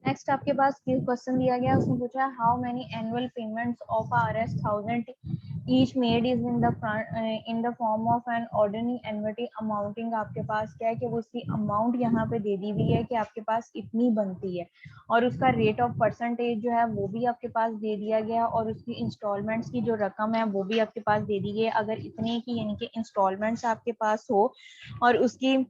Next आपके पास question दिया गया, उसमें पूछा how many annual payments of RS 1000 each made is in the form of an ordinary annuity amounting. आपके पास क्या है कि वो उसकी अमाउंट यहाँ पे दे दी हुई है कि आपके पास इतनी बनती है, और उसका रेट ऑफ परसेंटेज जो है वो भी आपके पास दे दिया गया, और उसकी इंस्टॉलमेंट्स की जो रकम है वो भी आपके पास दे दी गई। अगर इतने की यानी कि इंस्टॉलमेंट्स आपके पास हो और उसकी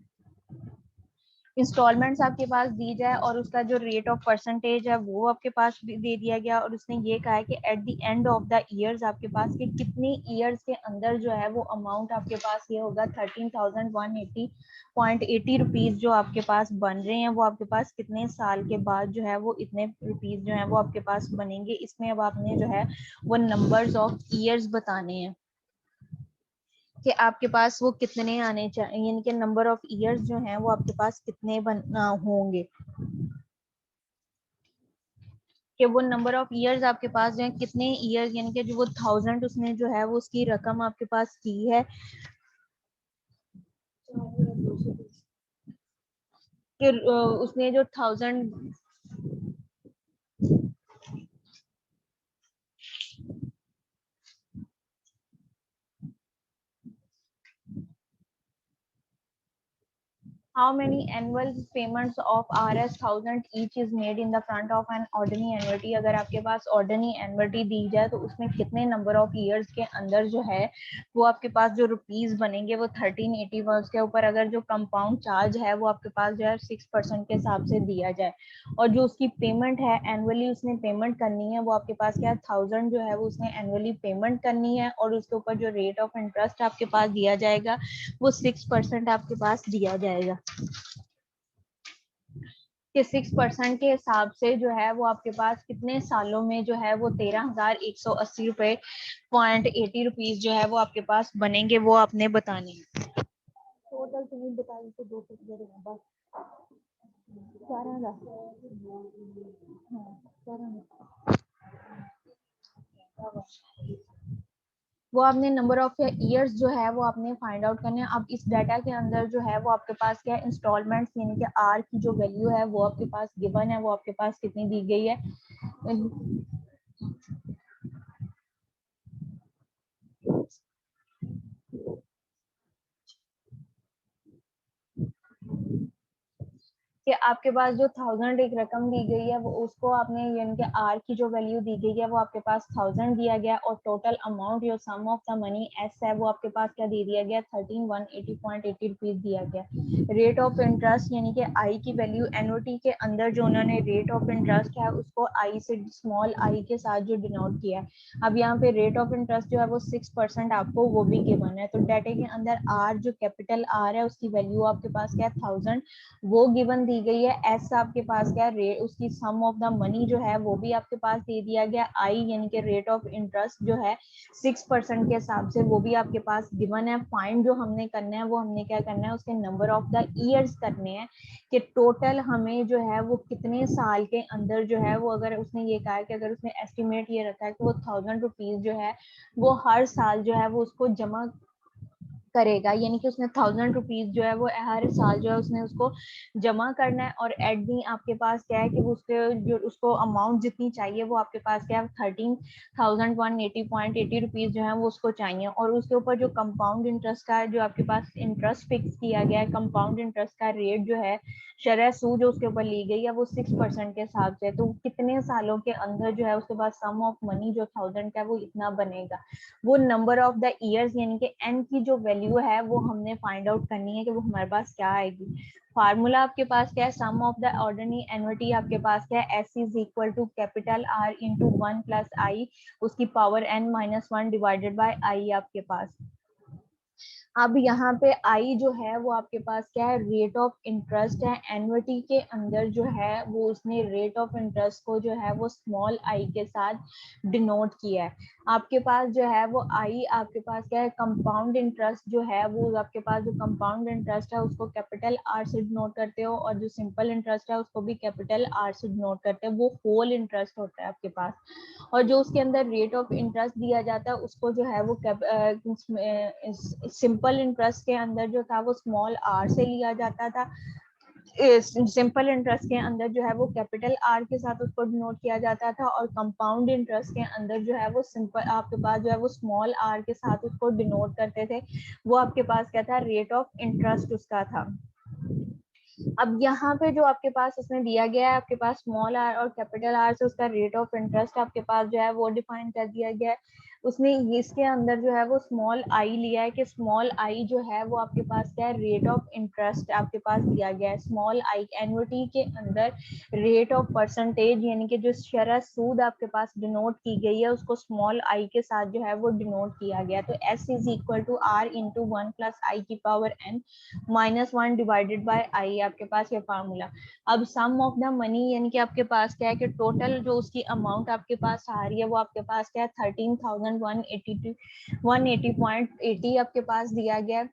इंस्टॉलमेंट्स आपके पास दी जाए और उसका जो रेट ऑफ परसेंटेज है वो आपके पास भी दे दिया गया, और उसने ये कहा है कि eight the end of the years आपके पास कि कितने ईयर्स के अंदर जो है वो अमाउंट आपके पास ये होगा 13,180.80 रुपीज जो आपके पास बन रहे हैं, वो आपके पास कितने साल के बाद जो है वो इतने रुपीज जो है वो आपके पास बनेंगे। इसमें अब आपने जो है वो नंबर्स ऑफ ईयर्स बताने हैं कि आपके पास वो कितने आने चाहिए, यानी कि नंबर ऑफ ईयर्स जो हैं वो आपके पास कितने होंगे, कि वो नंबर ऑफ ईयर्स आपके पास जो है कितने ईयर्स, यानी कि जो वो 1000 उसने जो है वो उसकी रकम आपके पास की है कि उसने जो 1000 how many annual payments of RS 1000 each is made in the front of an ordinary annuity। अगर आपके पास ordinary annuity दी जाए तो उसमें कितने नंबर ऑफ ईयर्स के अंदर जो है वो आपके पास जो रुपीज बनेंगे वो 1380 उसके ऊपर अगर जो कंपाउंड चार्ज है वो आपके पास जो है 6% के हिसाब से दिया जाए, और जो उसकी पेमेंट है एनुअली उसने पेमेंट करनी है वो आपके पास क्या 1000 जो है वो उसने एनुअली पेमेंट करनी है, और उसके ऊपर जो रेट ऑफ इंटरेस्ट आपके पास दिया जाएगा वो 6% आपके पास दिया जाएगा, कि 6% के हिसाब से जो है वो आपके पास कितने सालों में जो है वो 13,180.80 रुपीज जो है वो आपके पास बनेंगे, वो आपने बताने हैं। टोटल तुम्हें बता दी तो 200 बस 12 वो आपने नंबर ऑफ ईयर्स जो है वो आपने फाइंड आउट करने हैं। अब इस डाटा के अंदर जो है वो आपके पास क्या है इंस्टॉलमेंट्स यानी कि आर की जो वैल्यू है वो आपके पास गिवन है, वो आपके पास कितनी दी गई है कि आपके पास जो 1000 एक रकम दी गई है वो उसको आपने यानी कि आर की जो वैल्यू दी गई है वो आपके पास 1000 दिया गया, और टोटल अमाउंट जो सम ऑफ द मनी एस है वो आपके पास क्या दे दिया गया 13,180.80 रुपीज दिया गया। रेट ऑफ इंटरेस्ट यानी कि आई की वैल्यू एनुटी के अंदर जो उन्होंने रेट ऑफ इंटरेस्ट है उसको आई से स्मॉल आई के साथ जो डिनोट किया है, अब यहाँ पे रेट ऑफ इंटरेस्ट जो है वो 6% आपको वो भी गिवन है, तो डाटे के अंदर आर जो कैपिटल आर है उसकी वैल्यू आपके पास क्या 1000 वो गिवन दी गई है। एस आपके पास क्या रेट उसकी सम ऑफ द मनी जो है वो भी आपके पास दे दिया गया। आई यानी कि रेट ऑफ इंटरेस्ट जो है 6% के हिसाब से वो भी आपके पास गिवन है। फाइंड जो हमने करना है वो हमने क्या करना है उसके नंबर ऑफ द ईयर्स करने हैं कि टोटल हमें जो है वो कितने साल के अंदर जो है वो, अगर उसने ये कहा है कि अगर उसने एस्टिमेट ये रखा है कि वो 1000 रुपीज जो है वो हर साल जो है वो उसको जमा करेगा, यानी कि उसने 1000 रुपीज जो है वो हर साल जो है उसने उसको जमा करना है, और एट दी आपके पास क्या है कि उसके जो उसको अमाउंट जितनी चाहिए वो आपके पास क्या है 13,180.80 रुपीज जो है वो उसको चाहिए। और उसके ऊपर जो कंपाउंड इंटरेस्ट का जो आपके पास इंटरेस्ट फिक्स किया गया है, कंपाउंड इंटरेस्ट का रेट जो है शरह सूद जो उसके ऊपर ली गई है वो 6% के हिसाब से। तो कितने सालों के अंदर जो है उसके पास सम ऑफ मनी जो 1000 का है वो इतना बनेगा। वो नंबर ऑफ द ईयर्स यानी कि एन की जो वैल्यू है वो हमने फाइंड आउट करनी है कि वो हमारे पास क्या आएगी। फार्मूला आपके पास क्या है, sum of the ordinary annuity आपके पास क्या है, S is equal to capital R into 1 + i उसकी पावर n-1 डिवाइडेड बाय आई आपके पास। अब यहाँ पे आई जो है वो आपके पास क्या है, रेट ऑफ इंटरेस्ट है। एन्युटी के अंदर जो है वो उसने रेट ऑफ इंटरेस्ट को जो है वो स्मॉल आई के साथ डिनोट किया है। आपके पास जो है वो आई आपके पास क्या है, कंपाउंड इंटरेस्ट जो है वो आपके पास जो कंपाउंड इंटरेस्ट है उसको कैपिटल आर से डिनोट करते हो, और जो सिंपल इंटरेस्ट है उसको भी कैपिटल आर से डिनोट करते हैं। वो होल इंटरेस्ट होता है आपके पास। और जो उसके अंदर रेट ऑफ इंटरेस्ट दिया जाता है उसको जो है वो सिंपल इंटरेस्ट के अंदर जो था वो स्मॉल आर से लिया जाता था। सिंपल इंटरेस्ट के अंदर जो है वो कैपिटल आर के साथ उसको डिनोट किया जाता था, और कंपाउंड इंटरेस्ट के अंदर जो है वो सिंपल आपके पास जो है वो स्मॉल आर के साथ उसको डिनोट करते थे। वो आपके पास क्या था, रेट ऑफ इंटरेस्ट उसका था। अब यहाँ पे जो आपके पास इसमें दिया गया है आपके पास स्मॉल आर और कैपिटल आर से उसका रेट ऑफ इंटरेस्ट आपके पास जो है वो डिफाइन कर दिया गया है। उसने इसके अंदर जो है वो स्मॉल आई लिया है कि स्मॉल आई जो है वो आपके पास क्या है, रेट ऑफ इंटरेस्ट आपके पास दिया गया है। स्मॉल आई एन्युटी के अंदर रेट ऑफ परसेंटेज यानी कि जो शरह सूद आपके पास डिनोट की गई है उसको स्मॉल आई के साथ जो है वो डिनोट किया गया। तो S is equal to R into 1 + i की पावर n-1 डिवाइडेड बाय आई आपके पास ये फार्मूला। अब सम ऑफ द मनी यानी कि आपके पास क्या है कि टोटल जो उसकी अमाउंट आपके पास आ रही है वो आपके पास क्या है 13,180.80 आपके पास दिया गया।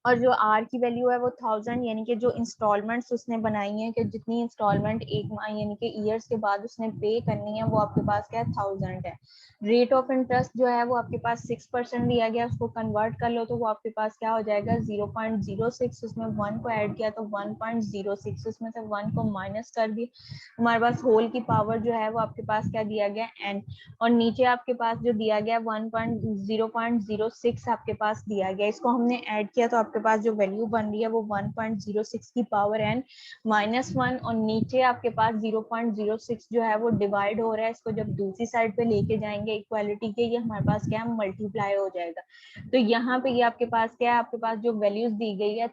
और जो आर की वैल्यू है वो 1000 यानी कि जो इंस्टॉलमेंट्स उसने बनाई है कि जितनी इंस्टॉलमेंट एक माह यानी कि ईयर्स के बाद उसने पे करनी है वो आपके पास क्या है 1000 है। रेट ऑफ इंटरेस्ट जो है वो आपके पास 6% दिया गया, उसको कन्वर्ट कर लो तो वो आपके पास क्या हो जाएगा 0.06। उसमें 1 को ऐड किया तो 1.06, उसमें से 1 को माइनस कर दिया, हमारे पास होल की पावर जो है वो आपके पास क्या दिया गया n, और नीचे आपके पास जो दिया गया 1.006 आपके पास दिया गया। इसको हमने ऐड किया तो आपके पास जो वैल्यू बन रही है वो 1.06 की पावर n-1, और नीचे आपके पास 0.06 जो है वो डिवाइड हो रहा है। इसको जब दूसरी साइड पे लेके जाएंगे इक्वालिटी के, ये हमारे पास क्या है मल्टीप्लाई हो जाएगा। तो यहाँ पे ये आपके पास क्या है, आपके पास जो वैल्यूज दी गई है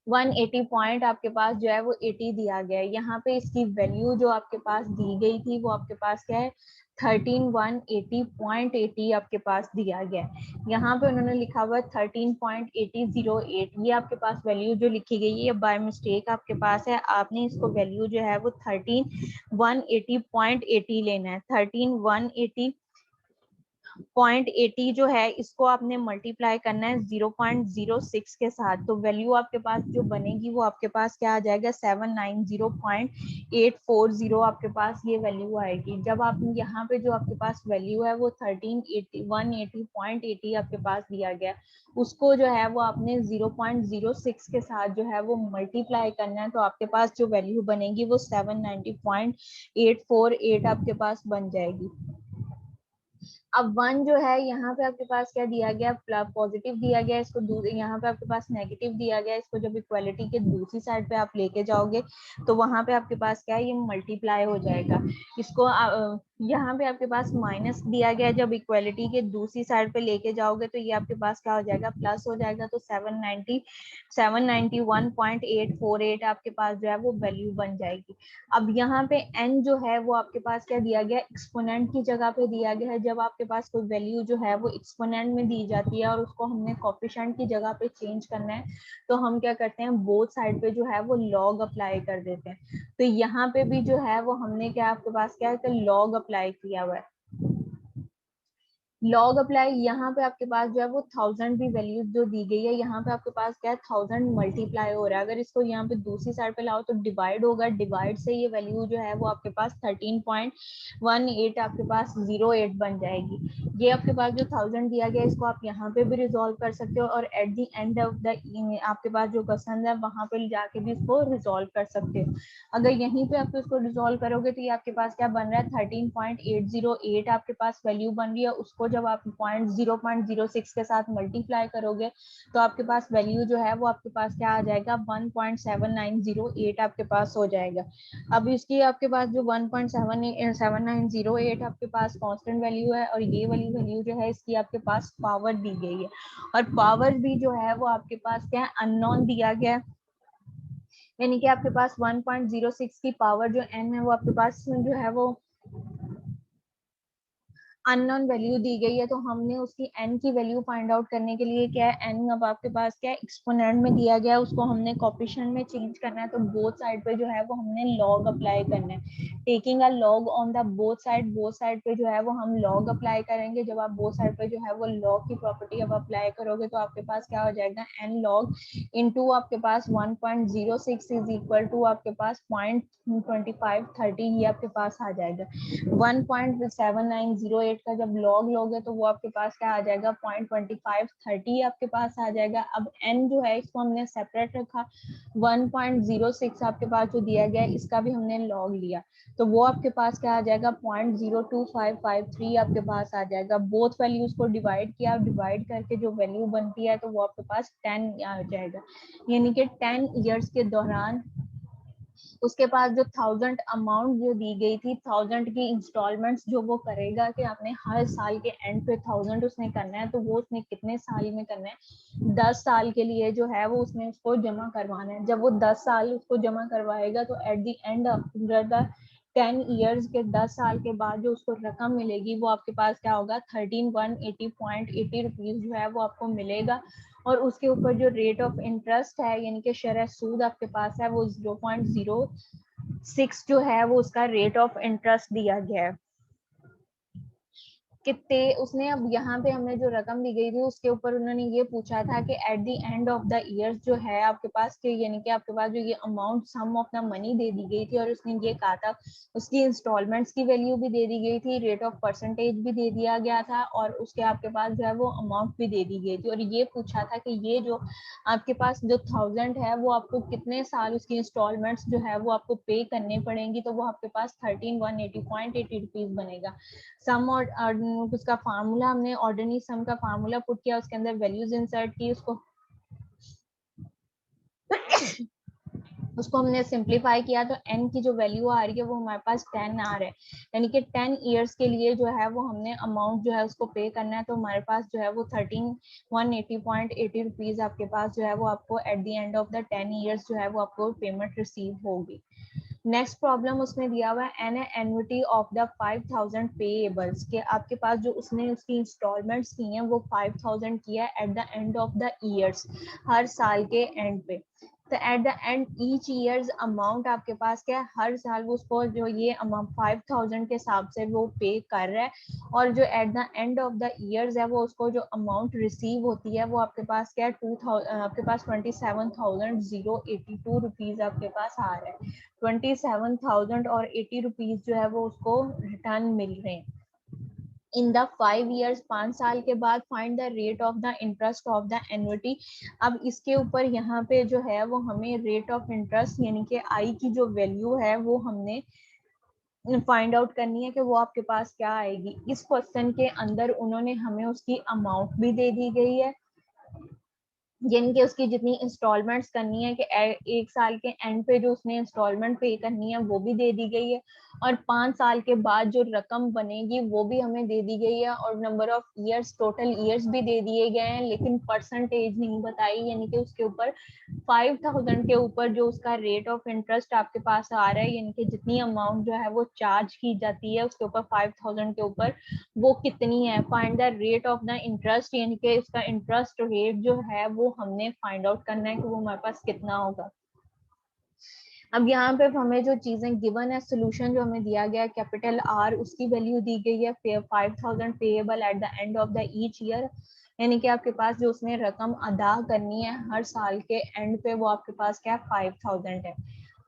180 पॉइंट आपके पास जो है वो 80 दिया गया है। यहाँ पे इसकी वैल्यू जो आपके पास दी गई थी वो आपके पास क्या है 13,180.80 आपके पास दिया गया है। यहाँ पे उन्होंने लिखा हुआ है 13.8008, ये आपके पास वैल्यू जो लिखी गई है ये बाय मिस्टेक आपके पास है। आपने इसको वैल्यू जो है वो 13,180.80 लेना है। 13,180 जो है इसको आपने मल्टीप्लाई करना है 0.06 के साथ, तो वैल्यू आपके पास जो बनेगी वो आपके पास क्या आ जाएगा 790.840 आपके पास ये वैल्यू आएगी। जब आप यहाँ पे जो आपके पास वैल्यू है वो 13,180.80 आपके पास दिया गया, उसको जो है वो आपने 0.06 के साथ जो है वो मल्टीप्लाई करना है, तो आपके पास जो वैल्यू बनेगी वो 790.848 आपके पास बन जाएगी। अब 1 जो है यहाँ पे आपके पास क्या दिया गया, पॉजिटिव दिया गया, इसको यहाँ पे आपके पास नेगेटिव दिया गया। इसको जब इक्वालिटी के दूसरी साइड पे आप लेके जाओगे तो वहां पे आपके पास क्या है ये मल्टीप्लाई हो जाएगा। इसको यहाँ पे आपके पास माइनस दिया गया, जब इक्वालिटी के दूसरी साइड पे लेके जाओगे तो ये आपके पास क्या हो जाएगा प्लस हो जाएगा। तो 791.848 आपके पास जो है वो वैल्यू बन जाएगी। अब यहाँ पे n जो है वो आपके पास क्या दिया गया, एक्सपोनेंट की जगह पे दिया गया है। जब आपके पास कोई वैल्यू जो है वो एक्सपोनेंट में दी जाती है और उसको हमने कोफिशिएंट की जगह पे चेंज करना है तो हम क्या करते हैं बोथ साइड पे जो है वो लॉग अप्लाई कर देते हैं। तो यहाँ पे भी जो है वो हमने क्या आपके पास क्या है लॉग अप्लाई किया हुआ है। लॉग अप्लाई, यहाँ पे आपके पास जो है वो 1000 भी वैल्यू जो दी गई है, यहाँ पे आपके पास क्या है 1000 मल्टीप्लाई हो रहा है। अगर इसको यहाँ पे दूसरी साइड पे लाओ तो डिवाइड होगा, डिवाइड से ये वैल्यू जो है वो आपके पास 13.18 आपके पास 08 बन जाएगी। ये आपके पास जो 1000 दिया गया इसको आप यहाँ पे भी रिजोल्व कर सकते हो, और eight the end of the आपके पास जो क्वेश्चन है वहां पे जाके भी इसको रिजोल्व कर सकते हो। अगर यहीं पे आप इसको रिजोल्व करोगे तो ये आपके पास क्या बन रहा है 13.808 आपके पास वैल्यू बन रही है। उसको जब आप 0.06 के साथ मल्टीप्लाई करोगे तो आपके पास वैल्यू जो है वो आपके पास क्या आ जाएगा 1.7908 आपके पास हो जाएगा। अब इसकी आपके पास जो 1.7908 आपके पास कांस्टेंट वैल्यू है, और ये वाली वैल्यू जो है इसकी आपके पास पावर दी गई है, और पावर भी जो है वो आपके पास क्या है अननोन दिया गया है। यानी कि आपके पास 1.06 की पावर जो n है वो आपके पास जो है वो अननोन वैल्यू दी गई है। तो हमने उसकी n की वैल्यू फाइंड आउट करने के लिए क्या है n अब आपके पास क्या है एक्सपोनेंट में दिया गया है, उसको हमने कोएफिशिएंट में चेंज करना है। तो बोथ साइड पे जो है वो हमने लॉग अप्लाई करना है, taking a log on the both side पे जो है वो हम लॉग अप्लाई करेंगे। जब आप बोथ साइड पे जो है वो लॉग की प्रॉपर्टी अब अप्लाई करोगे तो आपके पास क्या हो जाएगा n log इनटू आपके पास 1.06 इज इक्वल टू आपके पास 0.2530 ये आपके पास आ जाएगा। 1.7908 का जब लॉग लोगे तो वो आपके पास क्या आ जाएगा 0.2530 आपके पास आ जाएगा। अब n जो है इसको हमने सेपरेट रखा, 1.06 आपके पास जो दिया गया है इसका भी हमने लॉग लिया, तो वो आपके पास क्या आ जाएगा 0.02553 आपके पास आ जाएगा। बोथ वैल्यूज को डिवाइड किया, डिवाइड करके जो वैल्यू बनती है तो वो आपके पास 10 आ जाएगा। यानी कि 10 ईयर्स के दौरान उसके पास जो 1000 अमाउंट जो दी गई थी, 1000 की इंस्टॉलमेंट्स जो वो करेगा कि आपने हर साल के एंड पे 1000 उसने करना है, तो वो उसने कितने साल में करना है 10 साल के लिए जो है वो उसने उसको जमा करवाना है। जब वो 10 साल उसको जमा करवाएगा तो at the and the 10 years के 10 साल के बाद जो उसको रकम मिलेगी वो आपके पास क्या होगा 13180.80 रुपीज जो है वो आपको मिलेगा। और उसके ऊपर जो रेट ऑफ इंटरेस्ट है यानी कि शरह सूद आपके पास है वो 0.06 जो है वो उसका रेट ऑफ इंटरेस्ट दिया गया है। कितने उसने अब यहाँ पे हमें जो रकम दी गई थी उसके ऊपर उन्होंने ये पूछा था कि eight the end of the year जो है आपके पास के यानी कि आपके पास जो ये amount sum of the money दे दी गई थी, और उसने ये कहा था उसकी इंस्टॉलमेंट्स की वैल्यू भी दे दी गई थी, रेट ऑफ परसेंटेज भी दे दिया गया था, और उसके आपके पास जो है वो अमाउंट भी दे दी गई थी। और ये पूछा था कि ये जो आपके पास जो 1000 है वो आपको कितने साल उसकी इंस्टॉलमेंट्स जो है वो आपको पे करने पड़ेंगी, तो वो आपके पास 13180.80 रुपीज बनेगा। सम और उसका फार्मूला हमने ऑर्डिनरी सम का फार्मूला पुट किया, उसके अंदर वैल्यूज इंसर्ट की, उसको हमने सिंप्लीफाई किया तो n की जो वैल्यू आ रही है वो हमारे पास 10 आ रहा है। यानी कि 10 ईयर्स के लिए जो है वो हमने अमाउंट जो है उसको पे करना है, तो हमारे पास जो है वो 13180.80 रुपीज आपके पास जो है वो आपको at the end of the 10 years जो है वो आपको पेमेंट रिसीव होगी। नेक्स्ट प्रॉब्लम उसमें दिया हुआ है an annuity of the 5000 payables के आपके पास जो उसने उसकी इंस्टॉलमेंट्स की हैं वो 5000 किया है at the end of the years, हर साल के एंड पे। तो at the end each years amount आपके पास क्या है हर साल वो उसको जो ये अमाउंट 5000 के हिसाब से वो पे कर रहा है, और जो eight the end of the years है वो उसको जो अमाउंट रिसीव होती है वो आपके पास क्या है 2000 आपके पास 27,082 रुपीज आपके पास आ रहा है। 27,000 और 80 रुपीज जो है वो उसको रिटर्न मिल रहे हैं। इन द 5 ईयर्स 5 साल के बाद find the rate of the interest of the annuity. अब इसके ऊपर यहाँ पे जो है वो हमें रेट ऑफ इंटरेस्ट यानी कि आई की जो वैल्यू है वो हमने फाइंड आउट करनी है कि वो आपके पास क्या आएगी। इस क्वेश्चन के अंदर उन्होंने हमें उसकी अमाउंट भी दे दी गई है, यानी कि उसकी जितनी इंस्टॉलमेंट्स करनी है कि एक साल के एंड पे जो उसने इंस्टॉलमेंट पे करनी है वो भी दे दी गई है, और 5 साल के बाद जो रकम बनेगी वो भी हमें दे दी गई है, और number of years total years भी दे दिए गए हैं, लेकिन परसेंटेज नहीं बताई। यानी कि उसके ऊपर 5000 के ऊपर जो उसका रेट ऑफ इंटरेस्ट आपके पास आ रहा है, यानी कि जितनी अमाउंट जो है वो चार्ज की जाती है उसके ऊपर 5000 के ऊपर वो कितनी है। Find the rate of the interest यानी कि इसका इंटरेस्ट रेट जो है वो हमने फाइंड आउट करना है कि वो हमारे पास कितना होगा। अब यहाँ पे हमें जो चीजें गिवन है, सोल्यूशन जो हमें दिया गया है, कैपिटल आर उसकी वैल्यू दी गई है 5000 payable eight the end of the each year, यानी कि आपके पास जो उसने रकम अदा करनी है हर साल के एंड पे वो आपके पास क्या 5000 है।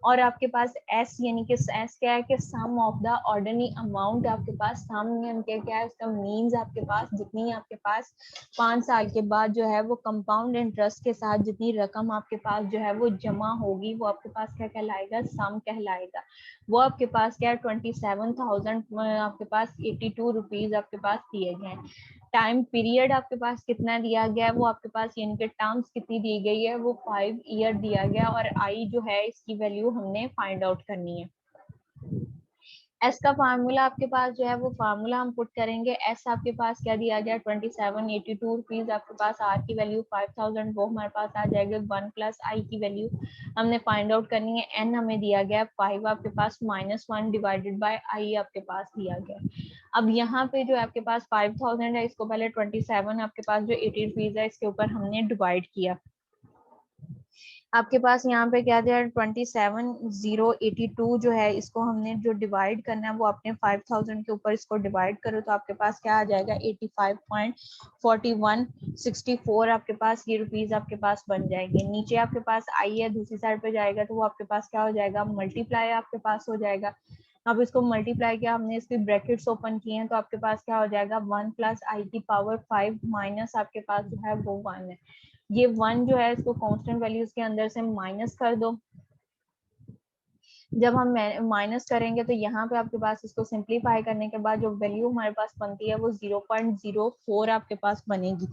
और आपके पास एस यानी कि एस क्या है कि सम ऑफ द ऑर्डिनरी अमाउंट, आपके पास सम यानी कि क्या है उसका मीन्स आपके पास जितनी आपके पास 5 साल के बाद जो है वो कंपाउंड इंटरेस्ट के साथ जितनी रकम आपके पास जो है वो जमा होगी वो आपके पास क्या कहलाएगा, सम कहलाएगा। वो आपके पास क्या है 27,000 आपके पास 82 रुपीज आपके पास दिए गए हैं। टाइम पीरियड आपके पास कितना दिया गया है, वो आपके पास यानी कि टर्म्स कितनी दी गई है, वो 5 ईयर दिया गया, और आई जो है इसकी वैल्यू हमने फाइंड आउट करनी है। एस का फार्मूला आपके पास जो है वो फार्मूला हम पुट करेंगे। एस आपके पास क्या दिया गया 2782 रुपीज, आपके पास आर की वैल्यू 5000 वो हमारे पास आ जाएगा। 1 प्लस आई की वैल्यू हमने फाइंड आउट करनी है। एन हमें दिया गया 5 आपके पास -1 डिवाइडेड बाय आई आपके पास दिया गया। अब यहाँ पे जो आपके पास 5000 है इसको पहले 27 आपके पास जो 80 रुपीज है इसके ऊपर हमने डिवाइड किया। आपके पास यहाँ पे क्या दिया 27,082 जो है इसको हमने जो डिवाइड करना है वो अपने 5000 के ऊपर इसको डिवाइड करो तो आपके पास क्या आ जाएगा 85.4164 आपके पास ये रुपीज आपके पास बन जाएंगे। नीचे आपके पास आई है दूसरी साइड पे जाएगा तो वो आपके पास क्या हो जाएगा मल्टीप्लाई आपके पास हो जाएगा। अब इसको मल्टीप्लाई किया हमने इसकी ब्रैकेट्स ओपन किए हैं तो आपके पास क्या हो जाएगा 1 प्लस आई की पावर 5 माइनस आपके पास जो है वो 1 है। ये 1 जो है इसको कांस्टेंट वैल्यूज के अंदर से माइनस कर दो। जब हम माइनस करेंगे तो यहाँ पे आपके पास इसको सिंप्लीफाई करने के बाद जो वैल्यू हमारे पास बनती है वो 0.04 आपके पास बनेगी।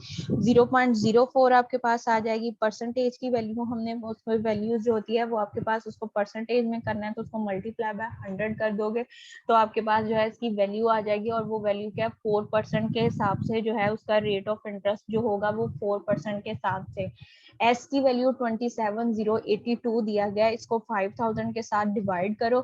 0.04 आपके पास आ जाएगी। परसेंटेज की वैल्यू हमने उसमें वैल्यूज जो होती है वो आपके पास उसको परसेंटेज में करना है तो उसको मल्टीप्लाई बाय 100 कर दोगे तो आपके पास जो है इसकी वैल्यू आ जाएगी। और वो वैल्यू क्या 4% के हिसाब से जो है उसका रेट ऑफ इंटरेस्ट जो होगा वो 4% के हिसाब से। एस की वैल्यू 27,082 दिया गया, इसको 5000 के साथ डिवाइड करो।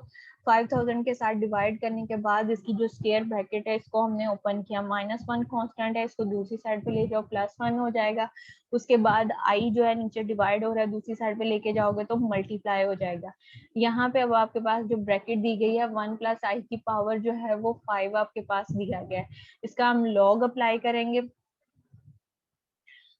5000 के साथ डिवाइड करने के बाद इसकी जो स्क्वायर ब्रैकेट है इसको हमने ओपन किया। -1 कांस्टेंट है इसको दूसरी साइड पे ले जाओ +1 हो जाएगा। उसके बाद आई जो है नीचे डिवाइड हो रहा है दूसरी साइड पे लेके जाओगे तो मल्टीप्लाई हो जाएगा। यहाँ पे अब आपके पास जो ब्रैकेट दी गई है 1 प्लस आई की पावर जो है वो 5 आपके पास दिया गया है। इसका हम लॉग अप्लाई करेंगे।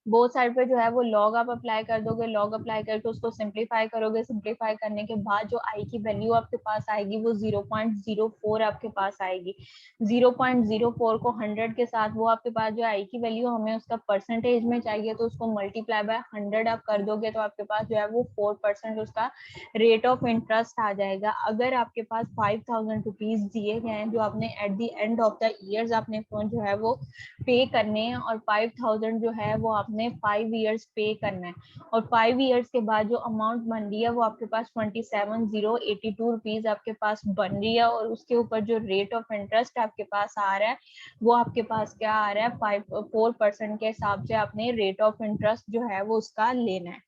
बोथ साइड पे जो है वो लॉग आप अप्लाई कर दोगे। लॉग अप्लाई करके उसको सिंप्लीफाई करोगे। सिंप्लीफाई करने के बाद जो आई की वैल्यू आपके पास आएगी वो 0.04 आपके पास आएगी। 0.04 को 100 के साथ वो आपके पास जो आई की वैल्यू हमें उसका परसेंटेज में चाहिए तो उसको मल्टीप्लाई बाय 100 आप कर दोगे तो आपके पास जो है वो 4% उसका रेट ऑफ इंटरेस्ट आ जाएगा। अगर आपके पास 5000 रुपीज दिए गए हैं जो आपने eight the end of the years आपने जो है वो पे करने हैं और 5000 जो है वो आपने 5 इयर्स पे करना है और 5 इयर्स के बाद जो अमाउंट बन रही है वो आपके पास 27,082 रुपीज आपके पास बन रही है और उसके ऊपर जो रेट ऑफ इंटरेस्ट आपके पास आ रहा है वो आपके पास क्या आ रहा है 4% के हिसाब से आपने रेट ऑफ इंटरेस्ट जो है वो उसका लेना है।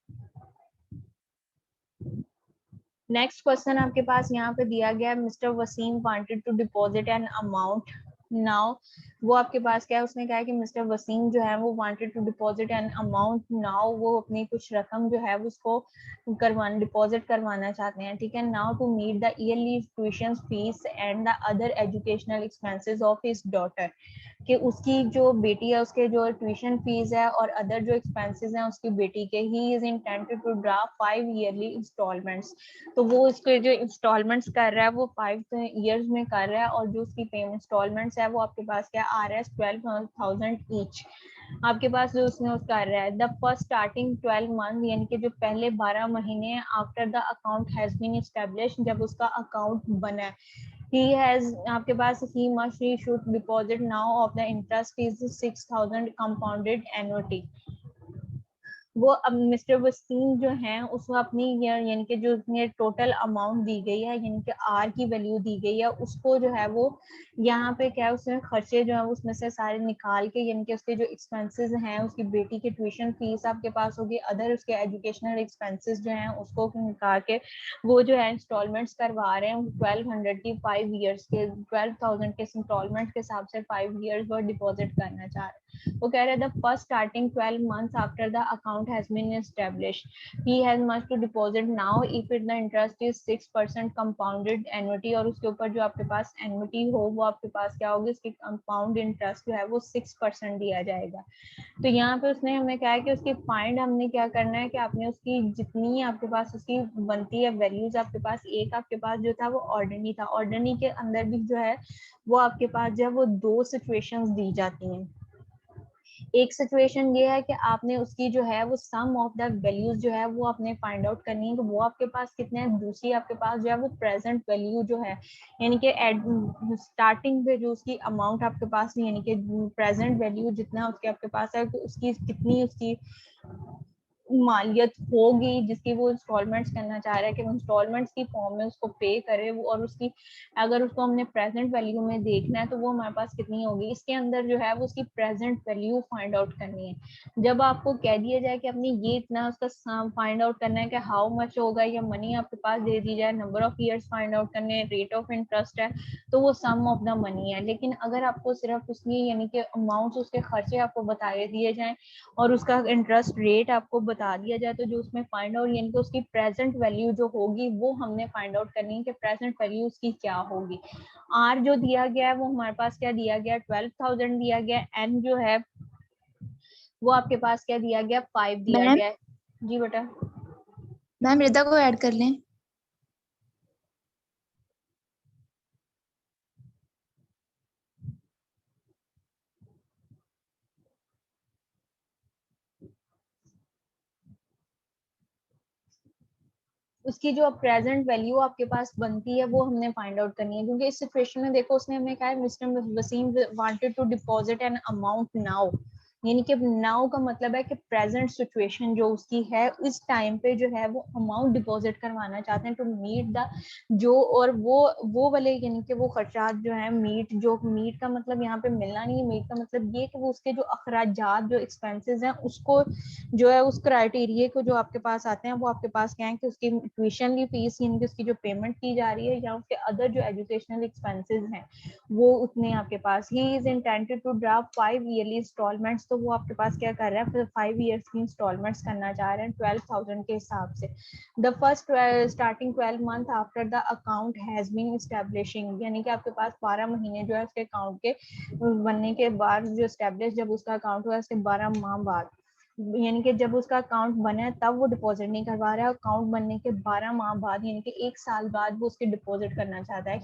नेक्स्ट क्वेश्चन आपके पास यहाँ पे दिया गया है mister Wasim wanted to deposit an amount now. वो आपके पास क्या है उसने कहा है कि मिस्टर वसीम जो है वो wanted to deposit an amount now, वो अपनी कुछ रकम जो है उसको करवाना डिपॉजिट करवाना चाहते हैं। ठीक है, now to meet the yearly tuition fees and the other educational expenses of his daughter, कि उसकी जो बेटी है उसके जो ट्यूशन फीस है और अदर जो एक्सपेंसेस हैं उसकी बेटी के, he is intended to draw 5 yearly installments. तो वो इसके जो इंस्टॉलमेंट्स कर रहा है वो 5 ईयर्स में कर रहा है और जो उसकी पेमेंट इंस्टॉलमेंट्स है वो आपके पास क्या आ रहा है 12,000 ईच आपके पास जो उसने उस कर रहा है। द फर्स्ट स्टार्टिंग 12 मंथ यानी कि जो पहले 12 महीने after the account has been establish, जब उसका अकाउंट बना है, he has आपके पास he must he should deposit now of the interest is 6,000 compounded annuity। वो अब मिस्टर वसीम जो हैं उसको अपनी यानी कि जो टोटल अमाउंट दी गई है यानी कि आर की वैल्यू दी गई है उसको जो है वो यहाँ पे क्या है उसमें खर्चे जो है उसमें से सारे निकाल के यानी कि उसके जो एक्सपेंसेस हैं उसकी बेटी की ट्यूशन फीस आपके पास होगी, अदर उसके एजुकेशनल एक्सपेंसेस जो हैं उसको निकाल के वो जो है इंस्टॉलमेंट्स करवा रहे हैं 1200 की 5 ईयर्स के 12,000 के इंस्टॉलमेंट के हिसाब से 5 ईयर्स वो डिपॉजिट करना चाह रहे हैं। वो कह रहे हैं the first starting 12 months after the account account has been established. He has must to deposit now if it the interest is 6% compounded annuity, और उसके ऊपर जो आपके पास annuity हो वो आपके पास क्या होगी, इसकी compound interest जो है वो 6% दिया जाएगा। तो यहाँ पे उसने हमें कहा है कि उसकी फाइंड हमने क्या करना है कि आपने उसकी जितनी आपके पास उसकी बनती है वैल्यूज, आपके पास एक आपके पास जो था वो ऑर्डिनरी था, ऑर्डिनरी के अंदर भी जो है वो आपके पास जो है वो दो सिचुएशंस दी जाती हैं। एक सिचुएशन ये है कि आपने उसकी जो है वो सम ऑफ द वैल्यूज जो है वो आपने फाइंड आउट करनी है, तो वो आपके पास कितने हैं। दूसरी आपके पास जो है वो प्रेजेंट वैल्यू जो है, यानी कि स्टार्टिंग पे जो उसकी अमाउंट आपके पास नहीं, यानी कि प्रेजेंट वैल्यू जितना उसके आपके पास है तो उसकी कितनी उसकी मालियत होगी जिसकी वो इंस्टॉलमेंट्स करना चाह रहा है कि वो इंस्टॉलमेंट्स की फॉर्म में उसको पे करे वो, और उसकी अगर उसको हमने प्रेजेंट वैल्यू में देखना है तो वो हमारे पास कितनी होगी। इसके अंदर जो है वो उसकी प्रेजेंट वैल्यू फाइंड आउट करनी है। जब आपको कह दिया जाए कि अपनी ये इतना उसका फाइंड आउट करना है कि हाउ मच होगा, या मनी आपके पास दे दी जाए, number of years find out करने, रेट ऑफ इंटरेस्ट है, तो वो सम ऑफ द मनी है। लेकिन अगर आपको सिर्फ उसकी यानी कि अमाउंट उसके खर्चे आपको बताए दिए जाए और उसका इंटरेस्ट रेट आपको बता दिया जाए, तो जो उसमें फाइंड आउट यानी कि उसकी प्रेजेंट वैल्यू जो होगी वो हमने फाइंड आउट करनी है कि प्रेजेंट वैल्यू उसकी क्या होगी। आर जो दिया गया है वो हमारे पास क्या दिया गया, 12,000 दिया गया। एन जो है वो आपके पास क्या दिया गया, 5 दिया मैम गया है। जी बेटा। मैम रिदा को ऐड कर लें। उसकी जो प्रेजेंट वैल्यू आपके पास बनती है वो हमने फाइंड आउट करनी है, क्योंकि इस सिचुएशन में देखो उसने हमें कहा है mister Wasim wanted to deposit an amount now, यानी कि नाउ का मतलब है कि प्रेजेंट सिचुएशन जो उसकी है इस टाइम पे जो है वो अमाउंट डिपॉजिट करवाना चाहते हैं टू मीट द जो, और वो वाले यानी कि वो खर्चात जो है मीट, जो मीट का मतलब यहाँ पे मिलना नहीं है, मीट का मतलब ये कि वो उसके जो अखराजात जो एक्सपेंसेस हैं उसको जो है उस क्राइटेरिया को जो आपके पास आते हैं वो आपके पास क्या है कि उसकी ट्यूशन फीस यानी कि उसकी जो पेमेंट की जा रही है या उसके अदर जो एजुकेशनल एक्सपेंसेस हैं वो उतने आपके पास। He is intended to draft 5 yearly installments, तो वो आपके पास क्या कर रहा है, फिर 5 ईयर्स की इंस्टॉलमेंट्स करना चाह रहे हैं 12,000 के हिसाब से। The first starting 12 month after the account has been establishing, यानी कि आपके पास 12 महीने जो है उसके अकाउंट के बनने के बाद जो एस्टेब्लिश जब उसका अकाउंट हुआ उसके 12 माह बाद, यानी कि जब उसका अकाउंट बना है तब वो डिपॉजिट नहीं करवा रहा है, अकाउंट बनने के 12 माह बाद यानी कि 1 साल बाद वो उसके डिपॉजिट करना चाहता है।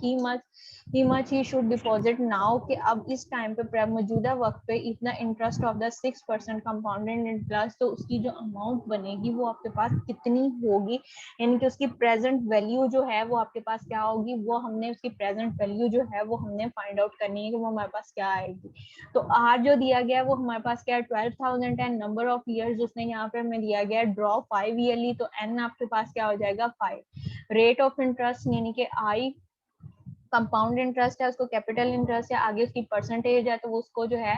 ही शुड डिपॉजिट नाउ, कि अब इस टाइम पे मौजूदा वक्त पे इतना interest of the 6% compounded interest, तो उसकी जो अमाउंट बनेगी वो आपके पास कितनी होगी, यानी कि उसकी प्रेजेंट वैल्यू जो है वो आपके पास क्या होगी, वो हमने उसकी प्रेजेंट वैल्यू जो है वो हमने फाइंड आउट करनी है कि वो हमारे पास क्या आएगी। तो आर जो दिया गया है वो हमारे पास क्या है 12,000 एंड नंबर ऑफ ईयर्स उसने यहाँ पे हमें दिया गया है ड्रॉ 5 ईयरली, तो एन आपके पास क्या हो जाएगा 5। रेट ऑफ इंटरेस्ट यानी कि आई कंपाउंड इंटरेस्ट है, उसको कैपिटल इंटरेस्ट है, आगे उसकी परसेंटेज है तो वो उसको जो है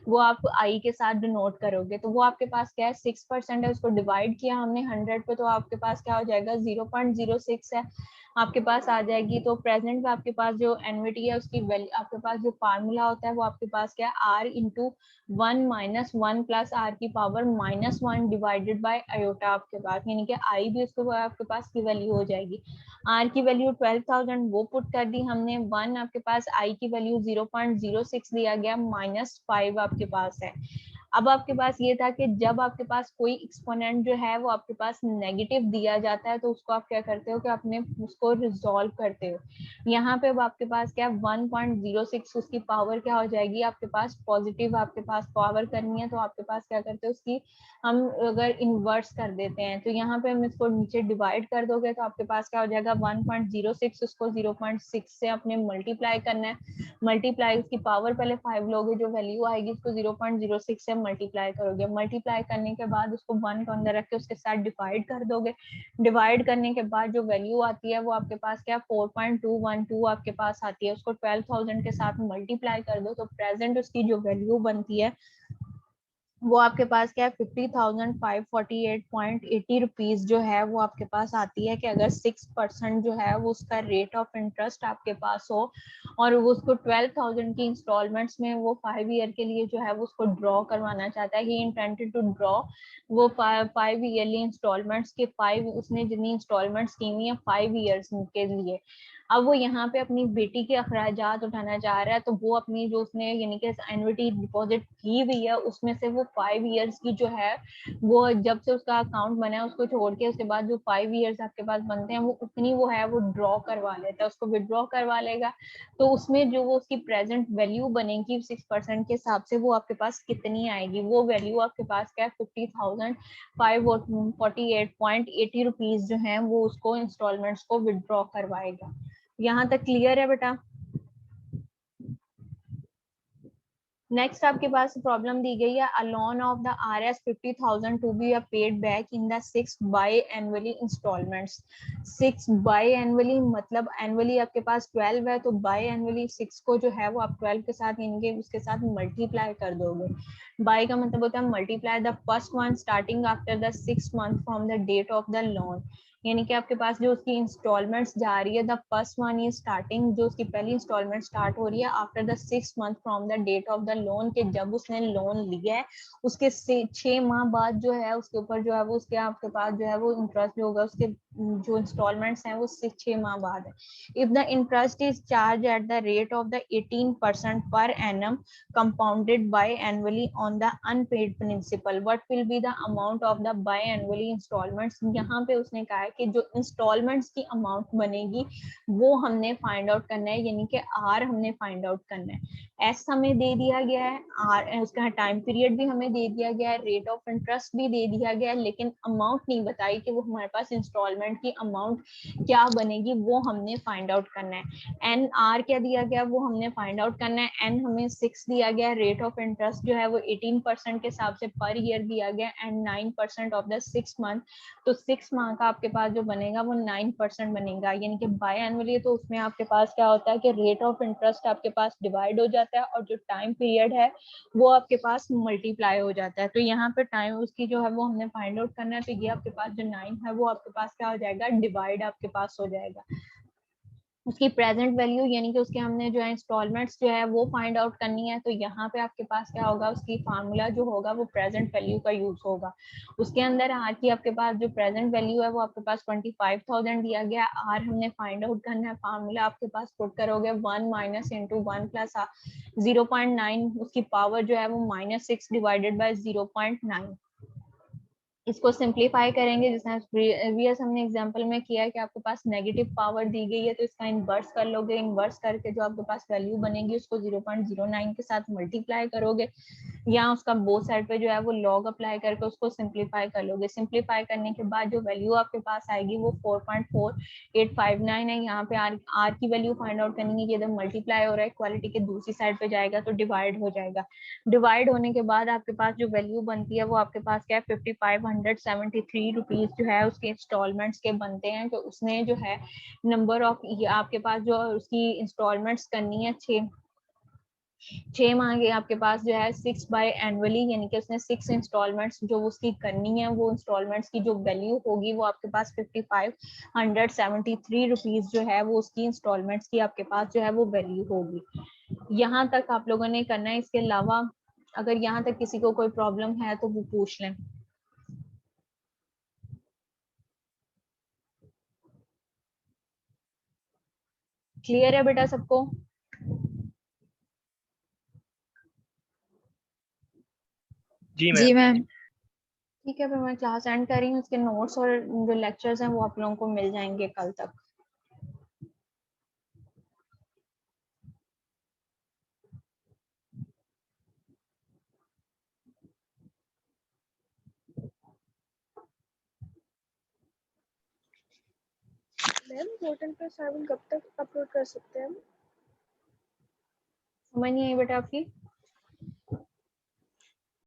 वो आप आई के साथ डिनोट करोगे, तो वो आपके पास क्या है 6% है, उसको डिवाइड किया हमने 100 पे तो आपके पास क्या हो जाएगा 0.06 है आपके पास आ जाएगी। तो प्रेजेंट में आपके पास जो एनविटी है उसकी वैल्यू आपके पास जो फार्मूला होता है वो आपके पास क्या है R into 1 minus 1 plus R की पावर -1 डिवाइडेड बाय आयोटा आपके पास, यानी कि आई भी उसको आपके पास की वैल्यू हो जाएगी। आर की वैल्यू 12,000 वो पुट कर दी हमने, 1 आपके पास आई की वैल्यू 0.06 दिया गया -5 आपके पास है। अब आपके पास ये था कि जब आपके पास कोई एक्सपोनेंट जो है वो आपके पास नेगेटिव दिया जाता है तो उसको आप क्या करते हो कि अपने उसको रिजॉल्व करते हो। यहाँ पे अब आपके पास क्या 1.06 उसकी पावर क्या हो जाएगी आपके पास पॉजिटिव, आपके पास पावर करनी है तो आपके पास क्या करते हो उसकी हम अगर इन्वर्स कर देते हैं तो यहाँ पे हम इसको नीचे डिवाइड कर दोगे तो आपके पास क्या हो जाएगा 1.06 उसको 0.6 से अपने मल्टीप्लाई करना है, मल्टीप्लाई उसकी पावर पहले 5 लोगे जो वैल्यू आएगी उसको 0.06 से मल्टीप्लाई करोगे, मल्टीप्लाई करने के बाद उसको 1 को अंदर रख के उसके साथ डिवाइड कर दोगे, डिवाइड करने के बाद जो वैल्यू आती है वो आपके पास क्या 4.212 आपके पास आती है, उसको 12,000 के साथ मल्टीप्लाई कर दो तो प्रेजेंट उसकी जो वैल्यू बनती है वो आपके पास क्या है 50,548.80 रुपीज जो है वो आपके पास आती है कि अगर 6% जो है वो उसका रेट ऑफ इंटरेस्ट आपके पास हो और वो उसको 12,000 की इंस्टॉलमेंट्स में वो 5 ईयर के लिए जो है वो उसको ड्रॉ करवाना चाहता है। ही इंटेंडेड टू ड्रॉ वो 5 ईयरली इंस्टॉलमेंट्स के 5 उसने जितनी इंस्टॉलमेंट्स की हुई है 5 ईयर्स के लिए। अब वो यहाँ पे अपनी बेटी के अखराजात उठाना चाह रहा है, तो वो अपनी जो उसने यानी कि एन्युटी डिपॉजिट की हुई है उसमें से वो 5 ईयर्स की जो है वो जब से उसका अकाउंट बना है उसको छोड़ के उसके बाद जो 5 ईयर्स आपके पास बनते हैं वो उतनी वो है वो ड्रॉ करवा लेता है, उसको विड्रॉ करवा लेगा। तो उसमें जो वो उसकी प्रेजेंट वैल्यू बनेगी 6% के हिसाब से वो आपके पास कितनी आएगी, वो वैल्यू आपके पास क्या है 50,548.80 रुपीज जो है वो उसको इंस्टॉलमेंट्स को विड्रॉ करवाएगा। यहाँ तक क्लियर है बेटा? नेक्स्ट आपके पास प्रॉब्लम दी गई है, a loan of the RS 50,000 to be paid back in the 6 biannually installments. 6 biannually मतलब एनुअली आपके पास 12 है, तो बाई एनुअली 6 को जो है वो आप 12 के साथ इनके उसके साथ मल्टीप्लाई कर दोगे। बाई का मतलब होता है multiply the first one starting after the 6 month from the date of the loan. यानी कि आपके पास जो उसकी इंस्टॉलमेंट्स जा रही है द फर्स्ट वन ये स्टार्टिंग जो उसकी पहली इंस्टॉलमेंट स्टार्ट हो रही है after the 6 month from the date of the loan के जब उसने लोन लिया है उसके 6 माह बाद जो है उसके ऊपर जो है वो उसके आपके पास जो है वो इंटरेस्ट होगा उसके जो इंस्टॉलमेंट्स हैं वो 6 माह बाद है। If the interest is charge at the rate of the 18% per annum compounded biannually on the unpaid principal, what will be the amount of the biannually installments। यहाँ पे उसने कहा है कि जो इंस्टॉलमेंट्स की अमाउंट बनेगी वो हमने फाइंड आउट करना है, यानी कि आर हमने फाइंड आउट करना है। एस हमें दे दिया गया है, आर उसका टाइम पीरियड भी हमें दे दिया गया है, रेट ऑफ इंटरेस्ट भी दे दिया गया है, लेकिन अमाउंट नहीं बताई कि वो हमारे पास इंस्टॉलमेंट की अमाउंट क्या बनेगी वो हमने फाइंड आउट करना है। एन आर क्या दिया गया वो हमने फाइंड आउट करना है। एन हमें 6 दिया गया, रेट ऑफ इंटरेस्ट जो है वो 18% के हिसाब से पर ईयर दिया गया एंड 9% ऑफ द 6 मंथ। तो 6 माह का आपके पास जो बनेगा वो 9% बनेगा, यानी कि बाय एनुअली तो उसमें आपके पास क्या होता है कि रेट ऑफ इंटरेस्ट आपके पास डिवाइड हो जाता है और जो टाइम पीरियड है वो आपके पास मल्टीप्लाई हो जाता है। तो यहाँ पे टाइम उसकी जो है वो हमने फाइंड आउट करना है, तो ये आपके पास जो 9 है वो आपके पास क्या हो जाएगा डिवाइड आपके पास हो जाएगा। उसकी प्रेजेंट वैल्यू यानी कि उसके हमने जो है इंस्टॉलमेंट्स जो है वो फाइंड आउट करनी है, तो यहाँ पे आपके पास क्या होगा उसकी फार्मूला जो होगा वो प्रेजेंट वैल्यू का यूज होगा। उसके अंदर आर की आपके पास जो प्रेजेंट वैल्यू है वो आपके पास 25,000 दिया गया, आर हमने फाइंड आउट करना है, फार्मूला आपके पास पुट करोगे 1 माइनस इंटू 1 प्लस 0.9, उसकी पावर जो है वो -6 डिवाइडेड बाय 0.9। इसको सिंप्लीफाई करेंगे जिसने प्रीवियस हमने एग्जांपल में किया है कि आपके पास नेगेटिव पावर दी गई है तो इसका इन्वर्स कर लोगे, इन्वर्स करके जो आपके पास वैल्यू बनेगी उसको 0.09 के साथ मल्टीप्लाई करोगे, या उसका बोथ साइड पे जो है वो लॉग अप्लाई करके उसको सिंप्लीफाई कर लोगे। सिंप्लीफाई करने के बाद जो वैल्यू आपके पास आएगी वो 4.4859 है। यहाँ पे आर की वैल्यू फाइंड आउट करनी है, इधर मल्टीप्लाई हो रहा है इक्वालिटी के दूसरी साइड पे जाएगा तो डिवाइड हो जाएगा। डिवाइड होने के बाद आपके पास जो वैल्यू बनती है वो आपके पास क्या है 5573 रुपीज जो है उसके इंस्टॉलमेंट्स के बनते हैं। तो उसने जो है नंबर ऑफ आपके पास जो उसकी इंस्टॉलमेंट्स करनी है 6 माह के आपके पास जो है 6 बाय एनुअली, यानी कि उसने 6 इंस्टॉलमेंट्स जो उसकी करनी है वो इंस्टॉलमेंट्स की जो वैल्यू होगी वो आपके पास 5573 रुपीज जो है वो उसकी इंस्टॉलमेंट्स की आपके पास जो है वो वैल्यू होगी। यहाँ तक आप लोगों ने करना है, इसके अलावा अगर यहाँ तक किसी को कोई प्रॉब्लम है तो वो पूछ लें। क्लियर है बेटा सबको? जी जी मैम। मैम। ठीक है, फिर मैं क्लास एंड कर रही हूँ, उसके नोट्स और जो लेक्चर्स हैं वो आप लोगों को मिल जाएंगे कल तक। मैम पोर्टल पे असाइनमेंट कब तक अपलोड कर सकते हैं हम? समझ नहीं आई बेटा आपकी?